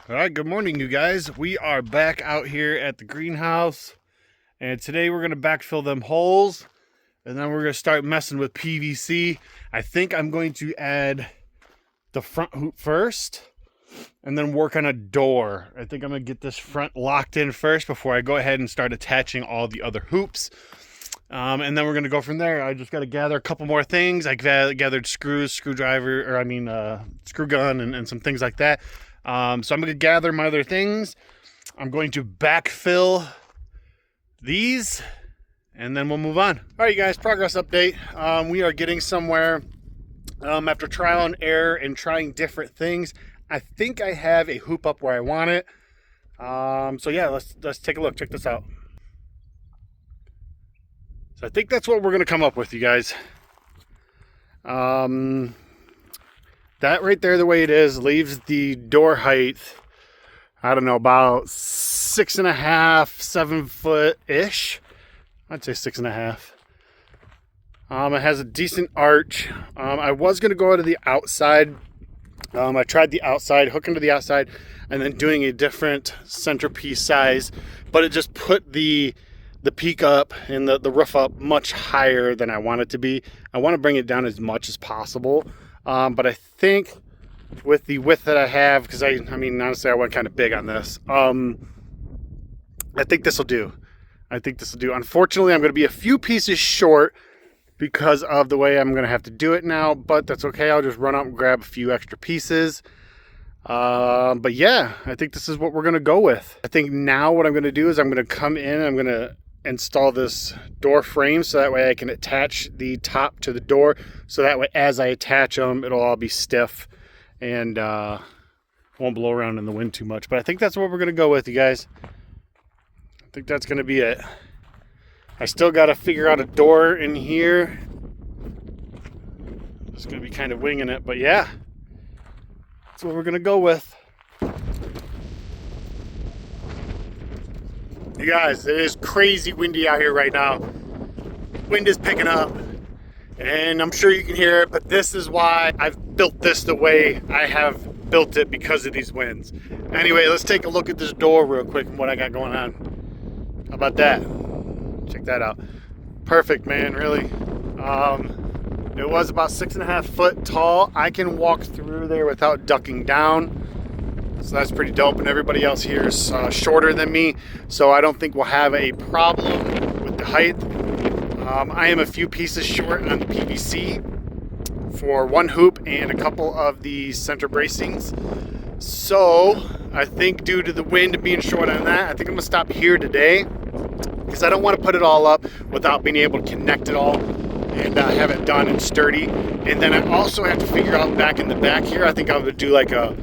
All right, good morning, you guys. We are back out here at the greenhouse, and today we're going to backfill them holes, and then we're going to start messing with PVC. I think I'm going to add the front hoop first, and then work on a door. I think I'm going to get this front locked in first before I go ahead and start attaching all the other hoops. And then we're going to go from there. I just got to gather a couple more things. I gathered screws, screw gun, and some things like that. So I'm going to gather my other things. I'm going to backfill these, and then we'll move on. All right, you guys, progress update. We are getting somewhere after trial and error and trying different things. I think I have a hoop up where I want it. So yeah, let's take a look. Check this out. So I think that's what we're going to come up with, you guys. That right there, the way it is, leaves the door height, I don't know, about 6.5, 7 foot-ish. I'd say 6.5. It has a decent arch. I was going to go to the outside. I tried the outside, hooking to the outside, and then doing a different centerpiece size, but it just put the peak up and the roof up much higher than I want it to be. I want to bring it down as much as possible. But I think with the width that I have, because I mean, honestly, I went kind of big on this. I think this will do. Unfortunately, I'm going to be a few pieces short because of the way I'm going to have to do it now, but that's okay. I'll just run out and grab a few extra pieces. But yeah, I think this is what we're going to go with. I think now what I'm going to do is I'm going to come in, I'm going to install this door frame so that way I can attach the top to the door, so that way as I attach them it'll all be stiff and won't blow around in the wind too much. But I think that's what we're going to go with, you guys. I think that's going to be it. I still got to figure out a door in here. It's going to be kind of winging it, but yeah, that's what we're going to go with. You guys, it is crazy windy out here right now. Wind is picking up, and I'm sure you can hear it, but this is why I've built this the way I have built it, because of these winds. Anyway, let's take a look at this door real quick and what I got going on. How about that? Check that out. Perfect, man, really. It was about 6.5 foot tall. I can walk through there without ducking down. So that's pretty dope, and everybody else here is shorter than me, so I don't think we'll have a problem with the height. I am a few pieces short on the PVC for one hoop and a couple of the center bracings. So I think due to the wind being short on that, I think I'm gonna stop here today, because I don't want to put it all up without being able to connect it all and have it done and sturdy. And then I also have to figure out back in the back here, I think I would do like a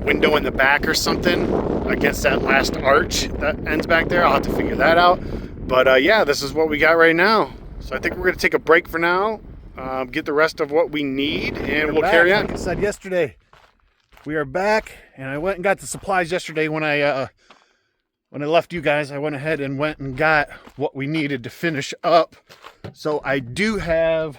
window in the back or something against that last arch that ends back there. I'll have to figure that out. But yeah, this is what we got right now. So I think we're going to take a break for now, get the rest of what we need, and we'll carry on. Like I said yesterday, we are back, and I went and got the supplies yesterday when I left you guys. I went ahead and went and got what we needed to finish up. So I do have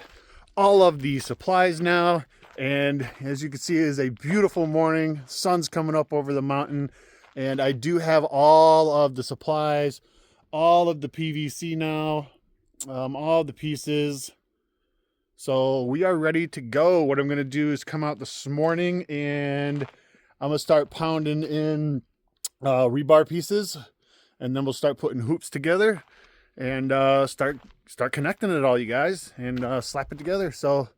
all of the supplies now. And as you can see, it is a beautiful morning. Sun's coming up over the mountain. And I do have all of the supplies, all of the PVC now, all the pieces. So we are ready to go. What I'm going to do is come out this morning and I'm going to start pounding in rebar pieces. And then we'll start putting hoops together and start connecting it all, you guys, and slap it together. So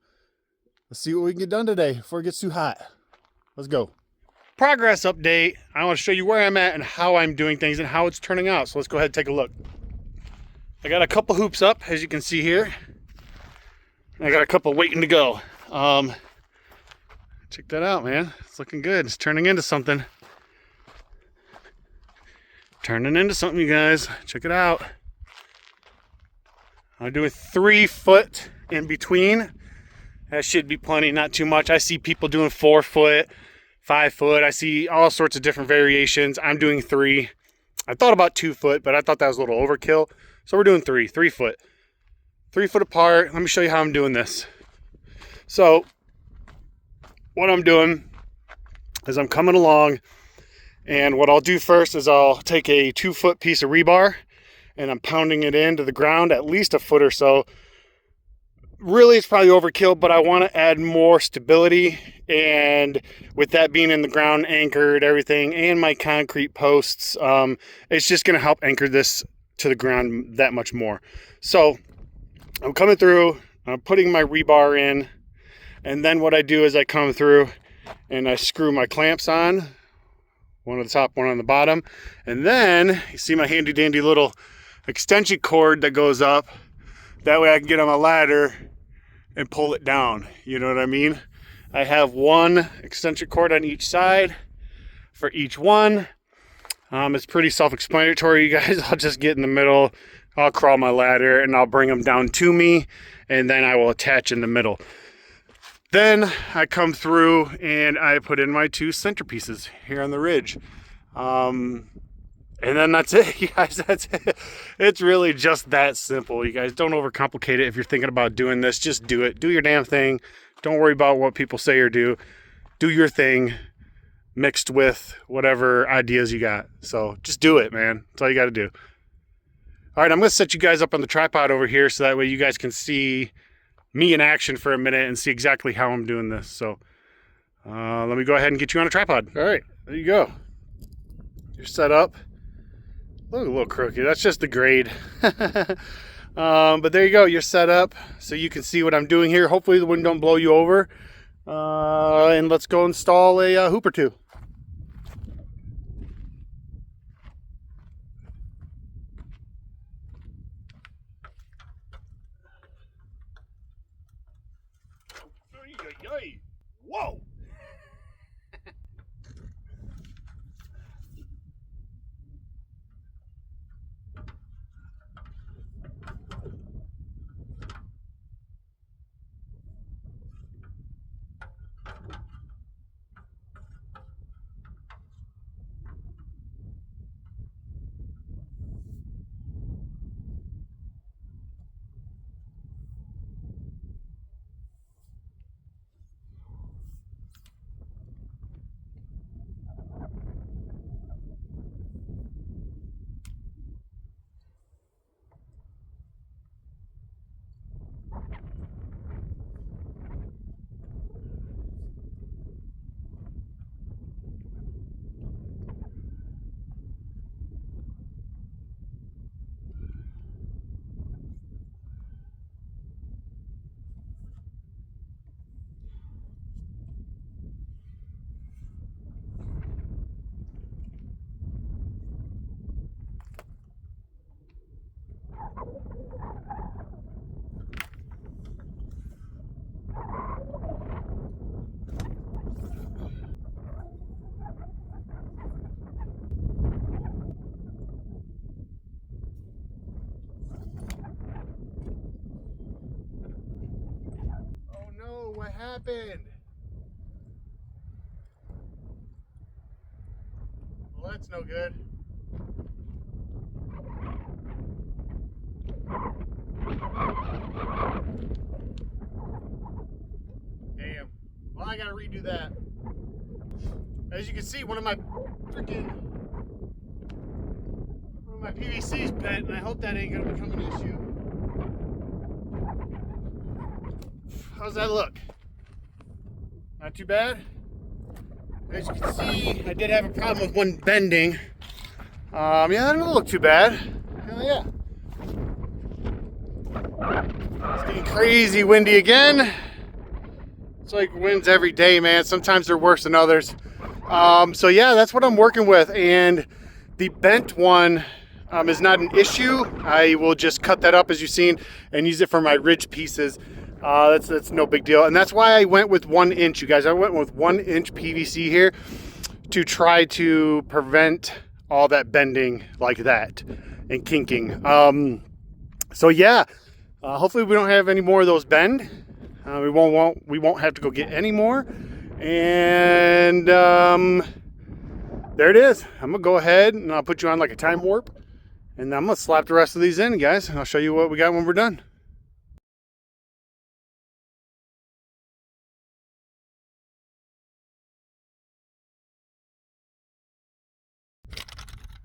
let's see what we can get done today before it gets too hot. Let's go. Progress update. I want to show you where I'm at and how I'm doing things and how it's turning out. So let's go ahead and take a look. I got a couple hoops up, as you can see here. I got a couple waiting to go. Check that out, man. It's looking good. It's turning into something. Turning into something, you guys. Check it out. I'll do a 3 foot in between. That should be plenty, not too much. I see people doing 4 foot, 5 foot. I see all sorts of different variations. I'm doing 3. I thought about 2 foot, but I thought that was a little overkill. So we're doing 3 foot. 3 foot apart. Let me show you how I'm doing this. So what I'm doing is I'm coming along And what I'll do first is I'll take a 2-foot piece of rebar and I'm pounding it into the ground at least a foot or so. Really, it's probably overkill, but I want to add more stability. And with that being in the ground, anchored, everything, and my concrete posts, it's just going to help anchor this to the ground that much more. So I'm coming through, I'm putting my rebar in, and then what I do is I come through and I screw my clamps on, one on the top, one on the bottom. And then you see my handy dandy little extension cord that goes up. That way I can get on my ladder and pull it down. You know what I mean? I have one extension cord on each side for each one. It's pretty self-explanatory, you guys. I'll just get in the middle, I'll crawl my ladder, and I'll bring them down to me, and then I will attach in the middle. Then I come through and I put in my 2 centerpieces here on the ridge. And then that's it, you guys. That's it. It's really just that simple, you guys. Don't overcomplicate it. If you're thinking about doing this, just do it. Do your damn thing. Don't worry about what people say or do. Do your thing mixed with whatever ideas you got. So just do it, man. That's all you got to do. All right, I'm going to set you guys up on the tripod over here so that way you guys can see me in action for a minute and see exactly how I'm doing this. So let me go ahead and get you on a tripod. All right, there you go. You're set up. Look a little crooked. That's just the grade. But there you go. You're set up so you can see what I'm doing here. Hopefully the wind don't blow you over. And let's go install a hoop or two. Whoa! What happened? Well, that's no good. Damn. Well, I gotta redo that. As you can see, one of my PVC's bent, and I hope that ain't gonna become an issue. How's that look? Not too bad. As you can see, I did have a problem with one bending. Yeah, that doesn't look too bad. Hell yeah. It's getting crazy windy again. It's like winds every day, man. Sometimes they're worse than others. So yeah, that's what I'm working with. And the bent one is not an issue. I will just cut that up, as you've seen, and use it for my ridge pieces. That's no big deal. And that's why I went with 1 inch, you guys. I went with 1 inch PVC here to try to prevent all that bending like that and kinking. So yeah, hopefully we don't have any more of those bend. We won't have to go get any more. And there it is. I'm gonna go ahead and I'll put you on like a time warp, and I'm gonna slap the rest of these in, guys, and I'll show you what we got when we're done.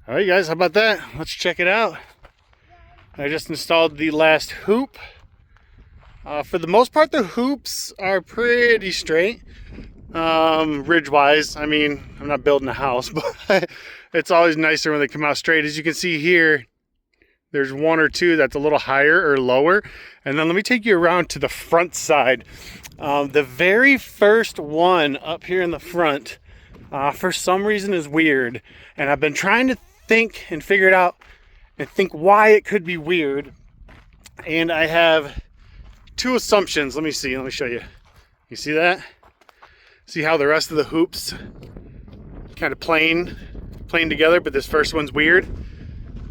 All right, guys, how about that? Let's check it out. I just installed the last hoop. For the most part, the hoops are pretty straight, ridge-wise. I mean, I'm not building a house, but it's always nicer when they come out straight. As you can see here, there's one or two that's a little higher or lower. And then let me take you around to the front side. The very first one up here in the front, for some reason is weird. And I've been trying to think and figure it out and think why it could be weird. And I have two assumptions. Let me see. Let me show you. You see that? See how the rest of the hoops kind of plain together, but this first one's weird.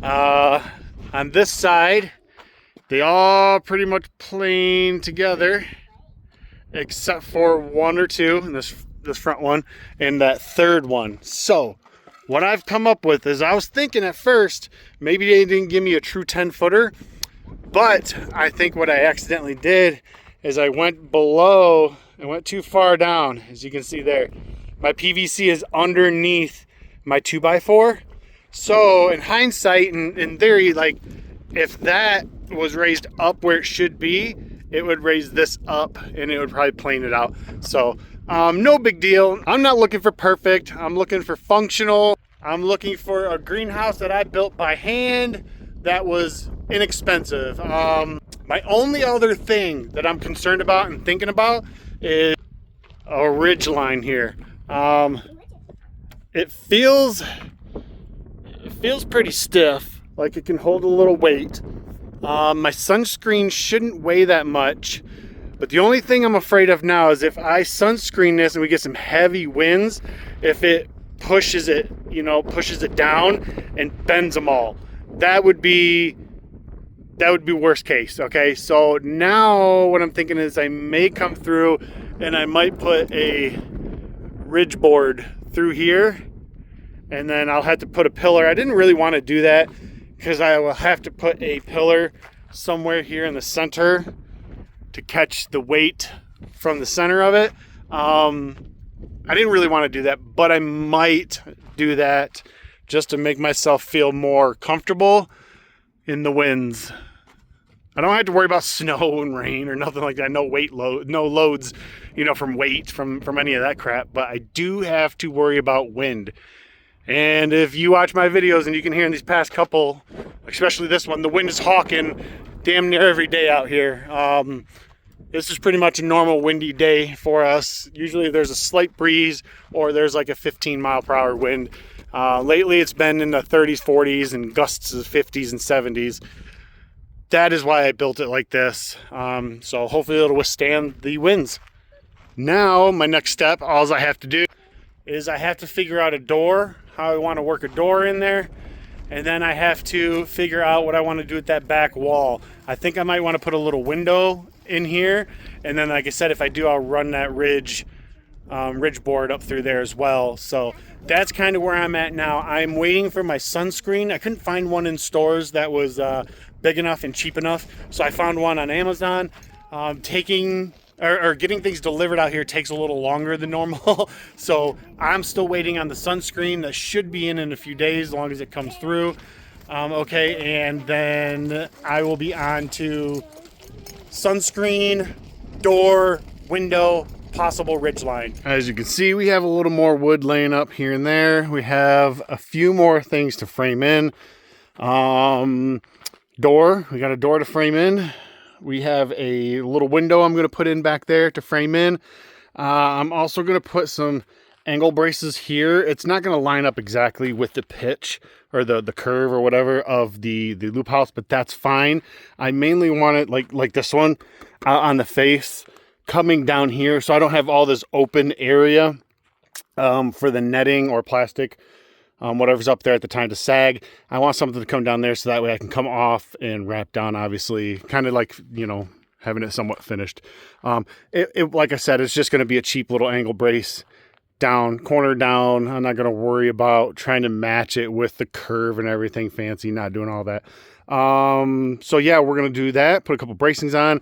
On this side, they all pretty much plain together, except for one or two, and this front one, and that third one. So what I've come up with is, I was thinking at first, maybe they didn't give me a true 10-footer, but I think what I accidentally did is I went below, I went too far down, as you can see there. My PVC is underneath my 2x4. So in hindsight, in theory, like if that was raised up where it should be, it would raise this up and it would probably plane it out. So no big deal. I'm not looking for perfect. I'm looking for functional. I'm looking for a greenhouse that I built by hand that was inexpensive. My only other thing that I'm concerned about and thinking about is a ridge line here. It feels pretty stiff, like it can hold a little weight. My sunscreen shouldn't weigh that much, but the only thing I'm afraid of now is if I sunscreen this and we get some heavy winds, if it pushes it, pushes it down and bends them all. That would be worst case. Okay, so now what I'm thinking is I may come through and I might put a ridge board through here, and then I'll have to put a pillar. I didn't really want to do that because I will have to put a pillar somewhere here in the center to catch the weight from the center of it. I didn't really want to do that, but I might do that just to make myself feel more comfortable in the winds. I don't have to worry about snow and rain or nothing like that. No loads, from weight, from any of that crap. But I do have to worry about wind. And if you watch my videos and you can hear in these past couple, especially this one, the wind is hawking damn near every day out here. This is pretty much a normal windy day for us. Usually there's a slight breeze or there's like a 15-mile-per-hour wind. Lately it's been in the 30s, 40s, and gusts of 50s and 70s. That is why I built it like this. So hopefully it'll withstand the winds. Now my next step, all I have to do is I have to figure out a door, how I want to work a door in there. And then I have to figure out what I want to do with that back wall. I think I might want to put a little window in here. And then, like I said, if I do, I'll run that ridge board up through there as well. So that's kind of where I'm at now. I'm waiting for my sunscreen. I couldn't find one in stores that was big enough and cheap enough. So I found one on Amazon. Getting things delivered out here takes a little longer than normal. So I'm still waiting on the sunscreen. That should be in a few days, as long as it comes through. Okay, and then I will be on to sunscreen, door, window, possible ridge line. As you can see, we have a little more wood laying up here and there. We have a few more things to frame in. Door, we got a door to frame in. We have a little window I'm going to put in back there to frame in. I'm also going to put some angle braces here. It's not going to line up exactly with the pitch or the curve or whatever of the loop house, but that's fine. I mainly want it like this one on the face coming down here, so I don't have all this open area for the netting or plastic, whatever's up there at the time to sag. I want something to come down there so that way I can come off and wrap down, obviously, kind of like, having it somewhat finished. Like I said, it's just going to be a cheap little angle brace down, corner down. I'm not going to worry about trying to match it with the curve and everything fancy, not doing all that. So yeah, we're going to do that, put a couple bracings on,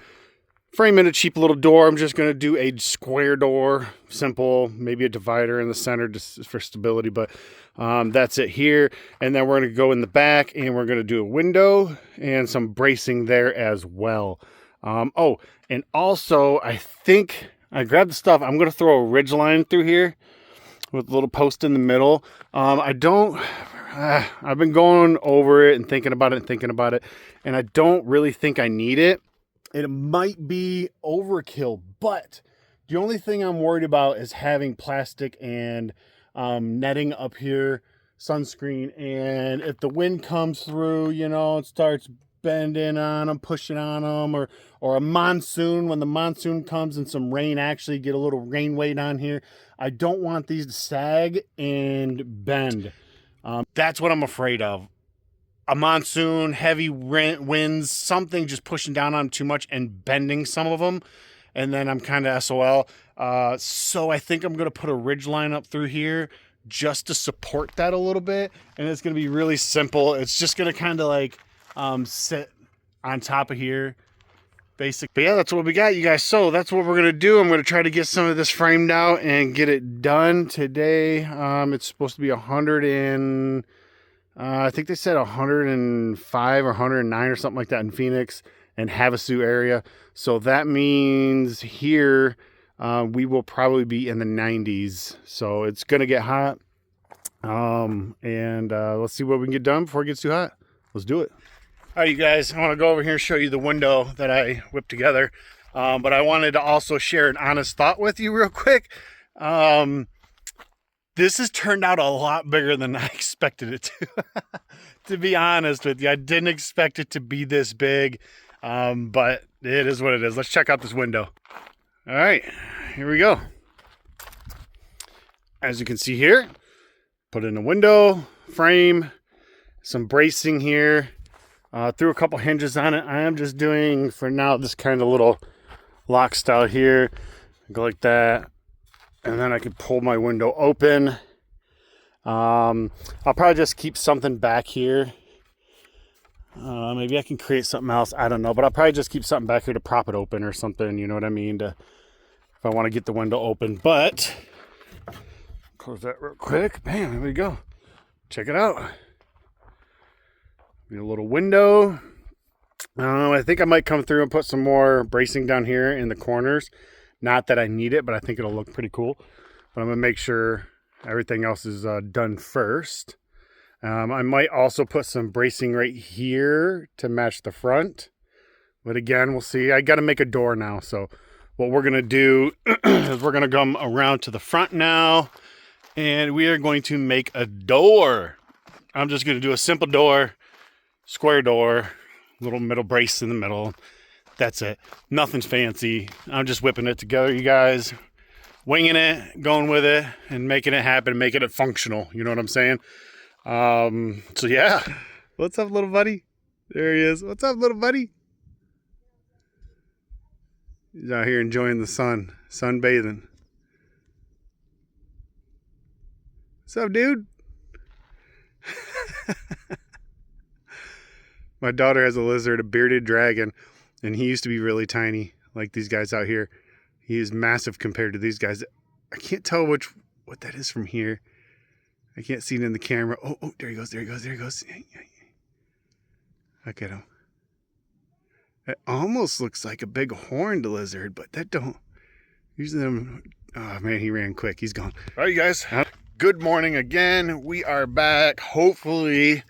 frame in a cheap little door. I'm just going to do a square door, simple, maybe a divider in the center just for stability, but that's it here. And then we're going to go in the back and we're going to do a window and some bracing there as well. Oh, and also I think I grabbed the stuff. I'm going to throw a ridge line through here with a little post in the middle. I've been going over it and thinking about it, and I don't really think I need it. It might be overkill, but the only thing I'm worried about is having plastic and netting up here, sunscreen, and if the wind comes through, you know, it starts bending on them, pushing on them, or a monsoon, when the monsoon comes and some rain, actually get a little rain weight on here. I don't want these to sag and bend. That's what I'm afraid of. A monsoon, heavy winds, something just pushing down on them too much and bending some of them. And then I'm kind of SOL. So I think I'm going to put a ridge line up through here just to support that a little bit. And it's going to be really simple. It's just going to kind of like sit on top of here. Basic. But yeah, that's what we got, you guys. So that's what we're going to do. I'm going to try to get some of this framed out and get it done today. It's supposed to be 100 and... I think they said 105 or 109 or something like that in Phoenix and Havasu area. So that means here we will probably be in the 90s. So it's going to get hot. Let's see what we can get done before it gets too hot. Let's do it. All right, you guys, I want to go over here and show you the window that I whipped together. But I wanted to also share an honest thought with you real quick. This has turned out a lot bigger than I expected it to. To be honest with you, I didn't expect it to be this big, but it is what it is. Let's check out this window. All right, here we go. As you can see here, put in a window frame, some bracing here, threw a couple hinges on it. I am just doing, for now, this kind of little lock style here. Go like that. And then I can pull my window open. I'll probably just keep something back here. Maybe I can create something else. I don't know. But I'll probably just keep something back here to prop it open or something. You know what I mean? If I want to get the window open. But, close that real quick. Bam, there we go. Check it out. A little window. I think I might come through and put some more bracing down here in the corners. Not that I need it, but I think it'll look pretty cool. But I'm going to make sure everything else is done first. I might also put some bracing right here to match the front. But again, we'll see. I got to make a door now. So what we're going to do is we're going to come around to the front now. And we are going to make a door. I'm just going to do a simple door, square door, little middle brace in the middle. That's it. Nothing's fancy. I'm just whipping it together, you guys. Winging it, going with it, and making it happen, making it functional. You know what I'm saying? So yeah. What's up, little buddy? There he is. What's up, little buddy? He's out here enjoying the sun. Sunbathing. What's up, dude? My daughter has a lizard, a bearded dragon. And he used to be really tiny, like these guys out here. He is massive compared to these guys. I can't tell what that is from here. I can't see it in the camera. Oh, there he goes, there he goes, there he goes. Look at him. It almost looks like a big horned lizard, but that don't. Usually them. Oh man, he ran quick. He's gone. All right, you guys. Good morning again. We are back, hopefully,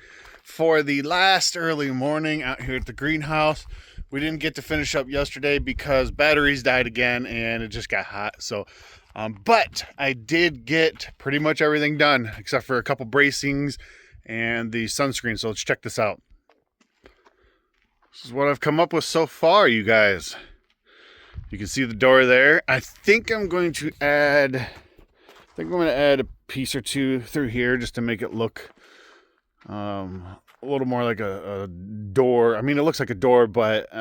for the last early morning out here at the greenhouse. We didn't get to finish up yesterday because batteries died again and it just got hot. So, but I did get pretty much everything done except for a couple bracings and the sunscreen. So let's check this out. This is what I've come up with so far, you guys. You can see the door there. I think I'm going to add a piece or two through here just to make it look a little more like a door. I mean, it looks like a door, but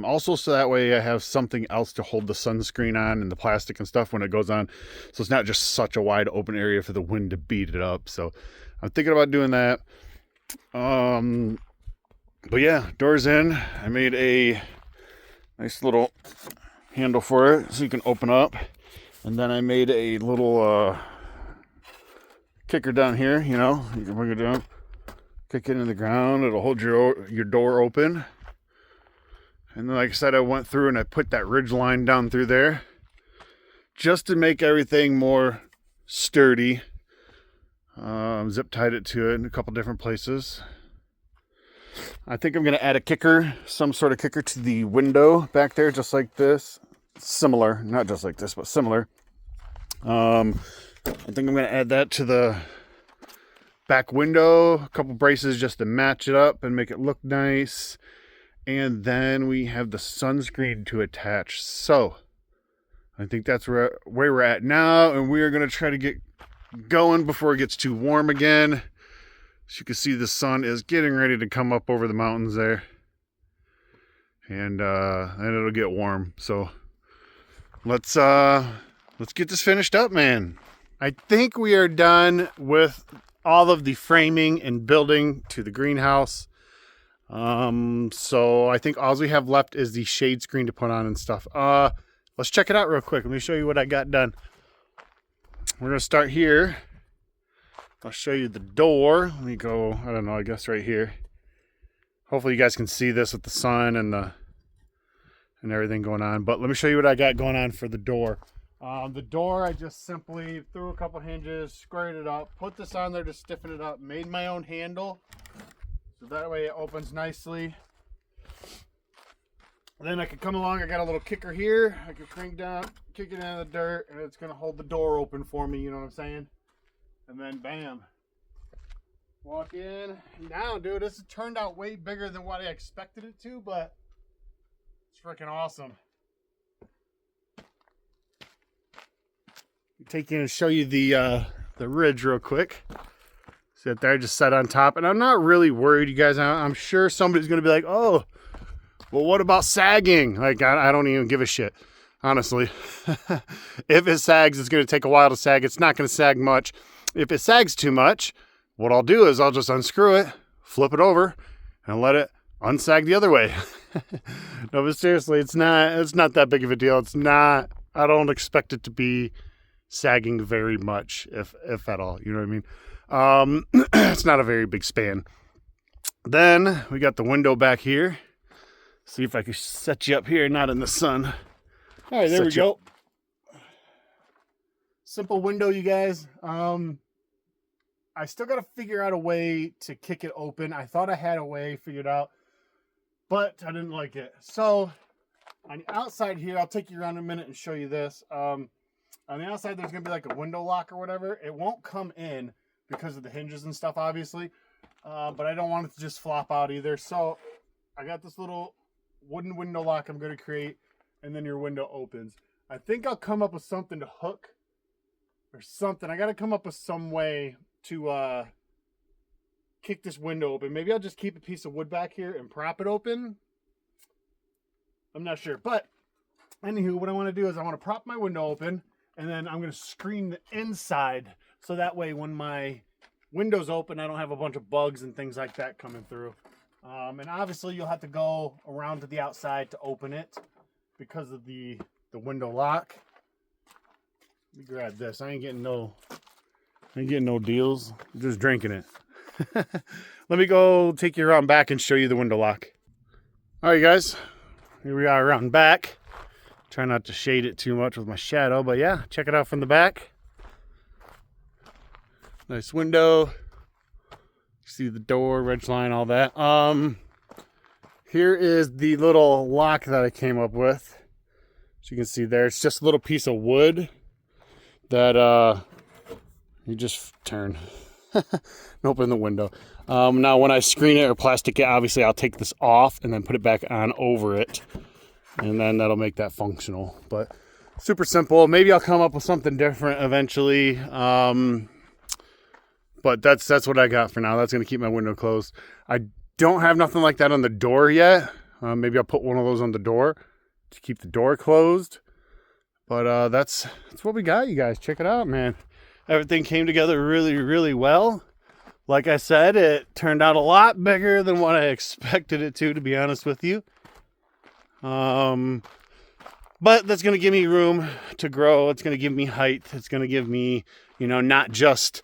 also so that way I have something else to hold the sunscreen on and the plastic and stuff when it goes on. So it's not just such a wide open area for the wind to beat it up. So I'm thinking about doing that. But yeah, doors in. I made a nice little handle for it so you can open up. And then I made a little kicker down here, you know, you can bring it down, kick it in the ground, it'll hold your door open. And then like I said, I went through and I put that ridge line down through there just to make everything more sturdy. Zip tied it to it in a couple different places. I think I'm going to add a kicker, some sort of kicker to the window back there, just like this. Similar, not just like this, but similar. I think I'm going to add that to the back window, a couple braces just to match it up and make it look nice. And then we have the sunscreen to attach. So I think that's where we're at now, and we are going to try to get going before it gets too warm again. As you can see, the sun is getting ready to come up over the mountains there, and it'll get warm. So let's get this finished up, man. I think we are done with all of the framing and building to the greenhouse. So I think all we have left is the shade screen to put on and stuff. Let's check it out real quick. Let me show you what I got done. We're gonna start here. I'll show you the door. Let me go, I don't know, I guess right here. Hopefully you guys can see this with the sun and everything going on. But let me show you what I got going on for the door. The door, I just simply threw a couple hinges, squared it up, put this on there to stiffen it up, made my own handle. So that way it opens nicely. Then I could come along, I got a little kicker here. I could crank down, kick it out of the dirt, and it's gonna hold the door open for me, you know what I'm saying? And then bam. Walk in. Now, dude, this has turned out way bigger than what I expected it to, but it's freaking awesome. Take you and show you the ridge real quick. See that there, just set on top, and I'm not really worried, you guys. I'm sure somebody's gonna be like, "Oh, well, what about sagging?" Like, I don't even give a shit, honestly. If it sags, it's gonna take a while to sag. It's not gonna sag much. If it sags too much, what I'll do is I'll just unscrew it, flip it over, and let it unsag the other way. No, but seriously, it's not that big of a deal. It's not. I don't expect it to be sagging very much, if at all. You know what I mean? It's not a very big span. Then we got the window back here. See if I can set you up here, not in the sun. All right, there we go. Simple window, you guys. I still got to figure out a way to kick it open. I thought I had a way figured out, but I didn't like it. So on the outside here, I'll take you around in a minute and show you this. On the outside, there's going to be like a window lock or whatever. It won't come in because of the hinges and stuff, obviously. But I don't want it to just flop out either. So I got this little wooden window lock I'm going to create, and then your window opens. I think I'll come up with something to hook or something. I got to come up with some way to kick this window open. Maybe I'll just keep a piece of wood back here and prop it open. I'm not sure. But anywho, what I want to do is I want to prop my window open, and then I'm going to screen the inside. So that way when my window's open, I don't have a bunch of bugs and things like that coming through. And obviously you'll have to go around to the outside to open it because of the window lock. Let me grab this. I ain't getting no deals. I'm just drinking it. Let me go take you around back and show you the window lock. All right, guys. Here we are around back. Try not to shade it too much with my shadow, but yeah, check it out from the back. Nice window. See the door, ridge line, all that. Here is the little lock that I came up with. As you can see there, it's just a little piece of wood that you just turn and open the window. Now when I screen it or plastic it, obviously I'll take this off and then put it back on over it, and then that'll make that functional. But super simple. Maybe I'll come up with something different eventually. But that's what I got for now. That's going to keep my window closed. I don't have nothing like that on the door yet. Maybe I'll put one of those on the door to keep the door closed. But that's what we got, you guys. Check it out, man. Everything came together really, really well. Like I said, it turned out a lot bigger than what I expected it to be honest with you. But that's going to give me room to grow. It's going to give me height. It's going to give me, not just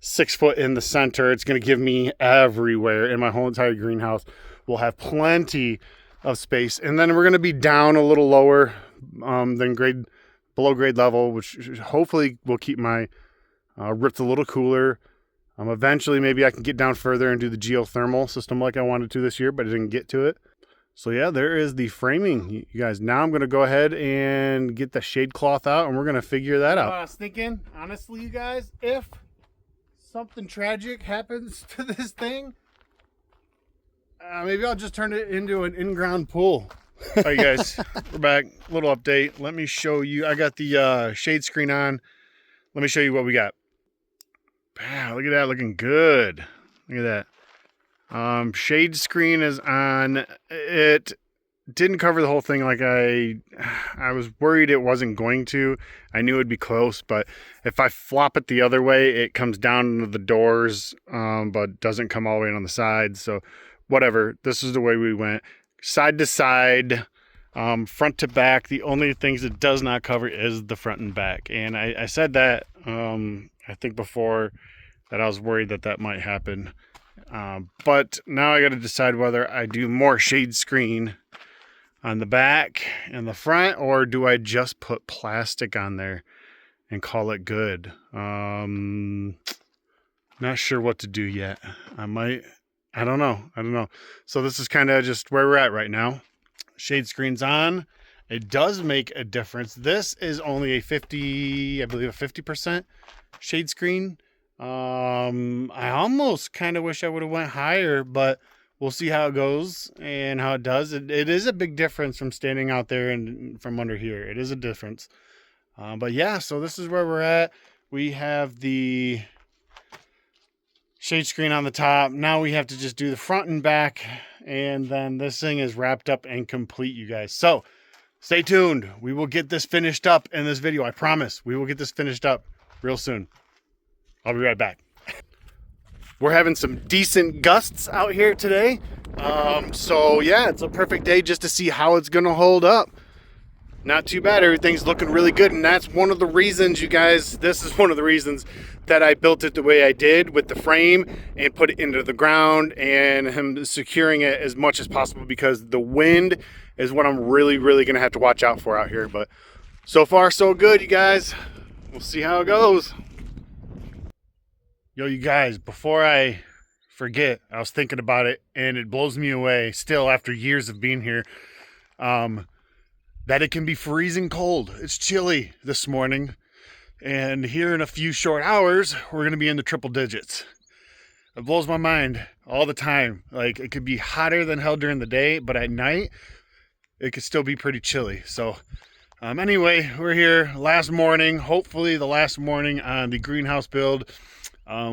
6 foot in the center. It's going to give me everywhere in my whole entire greenhouse. We'll have plenty of space. And then we're going to be down a little lower than below grade level, which hopefully will keep my roots a little cooler. Eventually, maybe I can get down further and do the geothermal system like I wanted to this year, but I didn't get to it. So yeah, there is the framing, you guys. Now I'm going to go ahead and get the shade cloth out, and we're going to figure that out. I was thinking, honestly, you guys, if something tragic happens to this thing, maybe I'll just turn it into an in-ground pool. All right, guys, we're back. Little update. Let me show you. I got the shade screen on. Let me show you what we got. Wow, look at that, looking good. Look at that. Shade screen is on. It didn't cover the whole thing like I was worried it wasn't going to. I knew it'd be close, but if I flop it the other way, it comes down into the doors, but doesn't come all the way on the sides. So whatever, this is the way we went. Side to side, front to back. The only things it does not cover is the front and back. And I said that, I think before, that I was worried that might happen. But now I got to decide whether I do more shade screen on the back and the front, or do I just put plastic on there and call it good. Not sure what to do yet. I don't know. So this is kind of just where we're at right now. Shade screen's on. It does make a difference. This is only a 50% shade screen. I almost kind of wish I would have went higher, but we'll see how it goes and how it does. It is a big difference from standing out there and from under here. It is a difference. But yeah, so this is where we're at. We have the shade screen on the top. Now we have to just do the front and back, and then this thing is wrapped up and complete, you guys. So stay tuned. We will get this finished up in this video. I promise we will get this finished up real soon. I'll be right back. We're having some decent gusts out here today. So yeah, it's a perfect day just to see how it's gonna hold up. Not too bad. Everything's looking really good. And that's one of the reasons, you guys, this is one of the reasons that I built it the way I did with the frame and put it into the ground and him securing it as much as possible, because the wind is what I'm really gonna have to watch out for out here. But so far so good, you guys. We'll see how it goes. Yo, you guys, before I forget, I was thinking about it and it blows me away still after years of being here, that it can be freezing cold. It's chilly this morning, and here in a few short hours, we're going to be in the triple digits. It blows my mind all the time. Like, it could be hotter than hell during the day, but at night, it could still be pretty chilly. So anyway, we're here last morning, hopefully the last morning on the greenhouse build.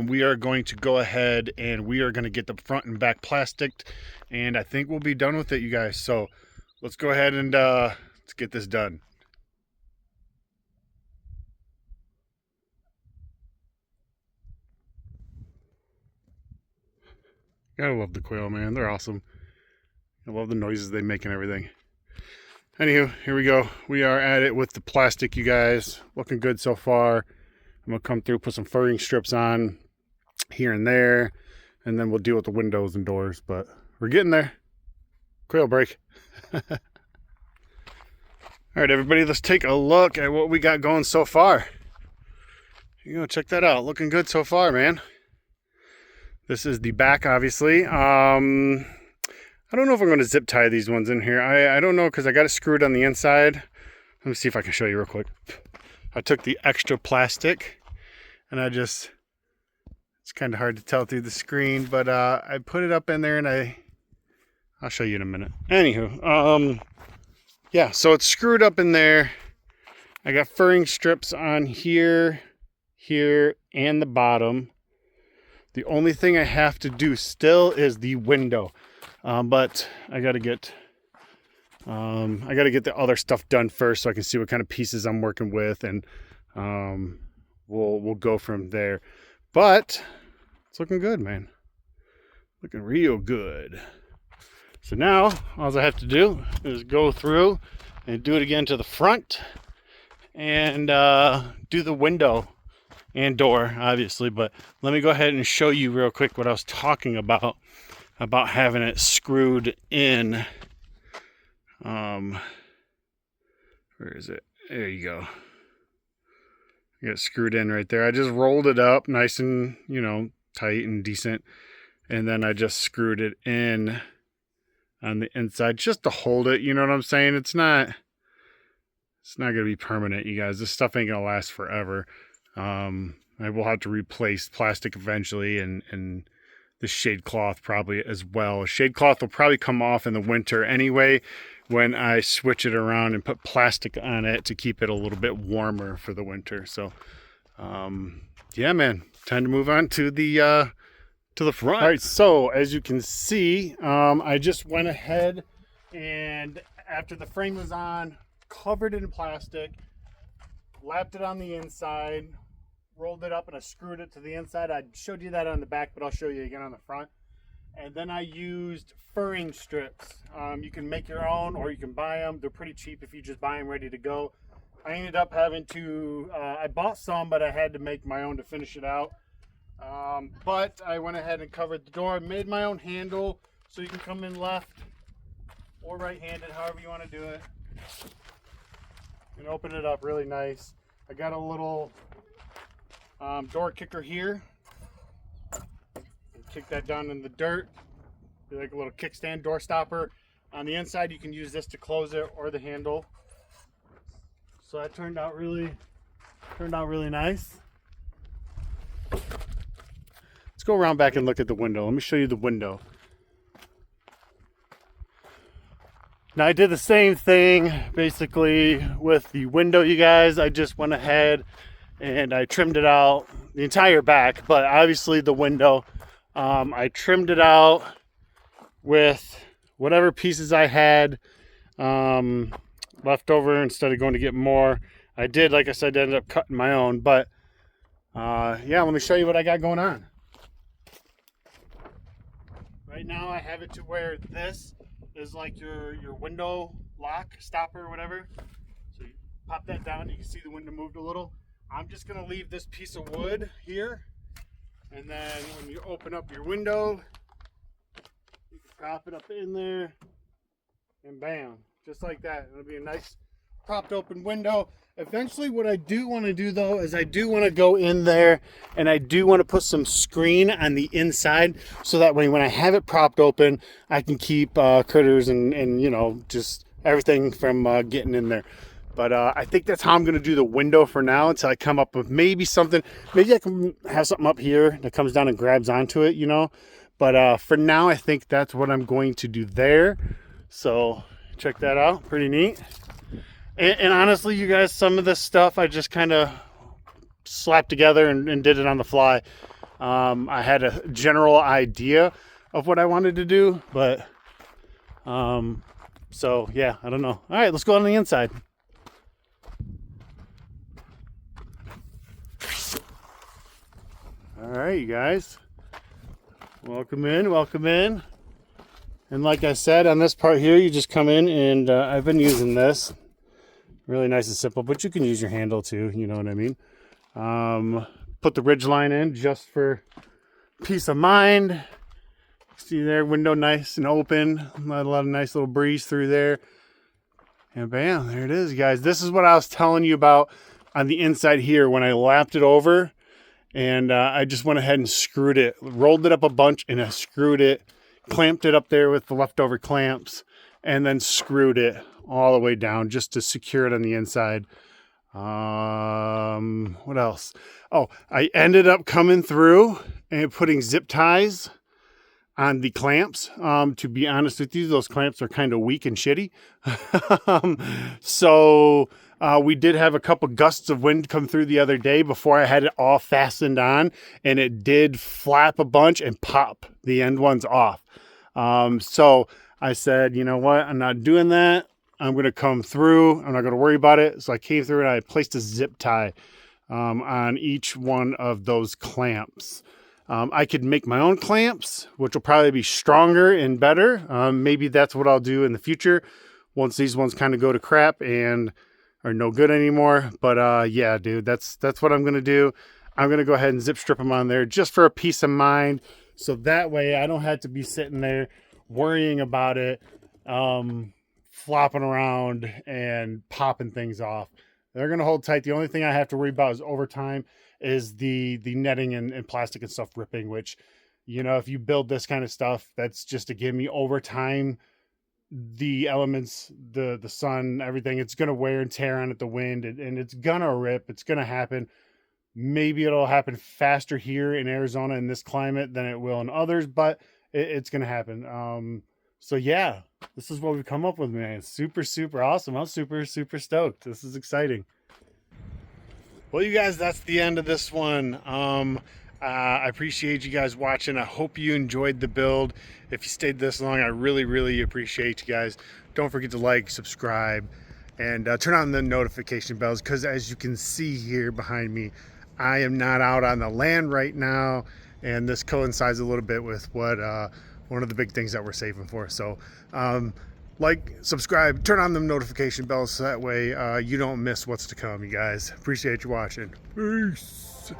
We are going to go ahead and we are going to get the front and back plasticked, and I think we'll be done with it, you guys. So let's go ahead and let's get this done. Gotta love the quail, man. They're awesome. I love the noises they make and everything. Anywho, here we go. We are at it with the plastic, you guys. Looking good so far. I'm gonna come through, put some furring strips on here and there, and then we'll deal with the windows and doors, but we're getting there. Quail break. All right, everybody, let's take a look at what we got going so far. You know, check that out. Looking good so far, man. This is the back, obviously. I don't know if I'm going to zip tie these ones in here. I don't know, because I got it screwed on the inside. Let me see if I can show you real quick. I took the extra plastic, and it's kind of hard to tell through the screen, but I put it up in there, and I'll show you in a minute. Anywho, yeah, so it's screwed up in there. I got furring strips on here, and the bottom. The only thing I have to do still is the window, but I got to get the other stuff done first so I can see what kind of pieces I'm working with, and we'll go from there. But it's looking good, man. Looking real good. So now all I have to do is go through and do it again to the front, and do the window and door, obviously. But let me go ahead and show you real quick what I was talking about having it screwed in. Where is it? There you go. I got it screwed in right there. I just rolled it up nice and, tight and decent. And then I just screwed it in on the inside just to hold it. You know what I'm saying? It's not going to be permanent, you guys. This stuff ain't going to last forever. I will have to replace plastic eventually, and the shade cloth probably as well. Shade cloth will probably come off in the winter anyway when I switch it around and put plastic on it to keep it a little bit warmer for the winter. So, yeah, man, time to move on to the front. All right, so as you can see, I just went ahead and after the frame was on, covered it in plastic, lapped it on the inside, rolled it up, and I screwed it to the inside. I showed you that on the back, but I'll show you again on the front. And then I used furring strips. You can make your own or you can buy them. They're pretty cheap if you just buy them ready to go. I ended up having to, I bought some, but I had to make my own to finish it out. But I went ahead and covered the door, made my own handle so you can come in left or right-handed, however you want to do it. And open it up really nice. I got a little door kicker here. Kick that down in the dirt. Be like a little kickstand door stopper. On the inside, you can use this to close it or the handle. So that turned out really nice. Let's go around back and look at the window. Let me show you the window. Now I did the same thing basically with the window, you guys. I just went ahead and I trimmed it out, the entire back, but obviously the window. I trimmed it out with whatever pieces I had left over instead of going to get more. I did, like I said, ended up cutting my own, but yeah, let me show you what I got going on. Right now I have it to where this is like your window lock, stopper, or whatever. So you pop that down, you can see the window moved a little. I'm just gonna leave this piece of wood here, and then when you open up your window, you can prop it up in there, and bam, just like that. It'll be a nice propped open window. Eventually what I do want to do though is I do want to go in there and I do want to put some screen on the inside so that when I have it propped open, I can keep critters and just everything from getting in there. But I think that's how I'm going to do the window for now until I come up with maybe something. Maybe I can have something up here that comes down and grabs onto it, But for now, I think that's what I'm going to do there. So check that out. Pretty neat. And honestly, you guys, some of this stuff I just kind of slapped together and did it on the fly. I had a general idea of what I wanted to do, but so yeah, I don't know. All right, let's go on the inside. All right, you guys, welcome in. And like I said, on this part here, you just come in and I've been using this. Really nice and simple, but you can use your handle too, you know what I mean? Put the ridge line in just for peace of mind. See there, window nice and open. A lot of nice little breeze through there. And bam, there it is, guys. This is what I was telling you about on the inside here when I lapped it over. And I just went ahead and screwed it, rolled it up a bunch, and I screwed it, clamped it up there with the leftover clamps, and then screwed it all the way down just to secure it on the inside. What else? Oh, I ended up coming through and putting zip ties on the clamps. To be honest with you, those clamps are kind of weak and shitty. So we did have a couple gusts of wind come through the other day before I had it all fastened on, and it did flap a bunch and pop the end ones off. So I said, you know what? I'm not doing that. I'm going to come through. I'm not going to worry about it. So I came through and I placed a zip tie on each one of those clamps. I could make my own clamps, which will probably be stronger and better. Maybe that's what I'll do in the future once these ones kind of go to crap and are no good anymore. But yeah, dude, that's what I'm gonna do. I'm gonna go ahead and zip strip them on there just for a peace of mind, so that way I don't have to be sitting there worrying about it, flopping around and popping things off. They're gonna hold tight. The only thing I have to worry about is over time is the netting and plastic and stuff ripping, which, you know, if you build this kind of stuff, that's just to give me over time, the elements, the sun, everything, it's going to wear and tear on it, the wind, and it's gonna rip. It's going to happen. Maybe it'll happen faster here in Arizona in this climate than it will in others, but it's going to happen. So yeah, this is what we've come up with, man. Super awesome. I'm super stoked. This is exciting. Well, you guys, that's the end of this one. I appreciate you guys watching. I hope you enjoyed the build. If you stayed this long, I really appreciate you guys. Don't forget to like, subscribe, and turn on the notification bells, because as you can see here behind me, I am not out on the land right now, and this coincides a little bit with what one of the big things that we're saving for. So like, subscribe, turn on the notification bells, so that way you don't miss what's to come, you guys. Appreciate you watching. Peace.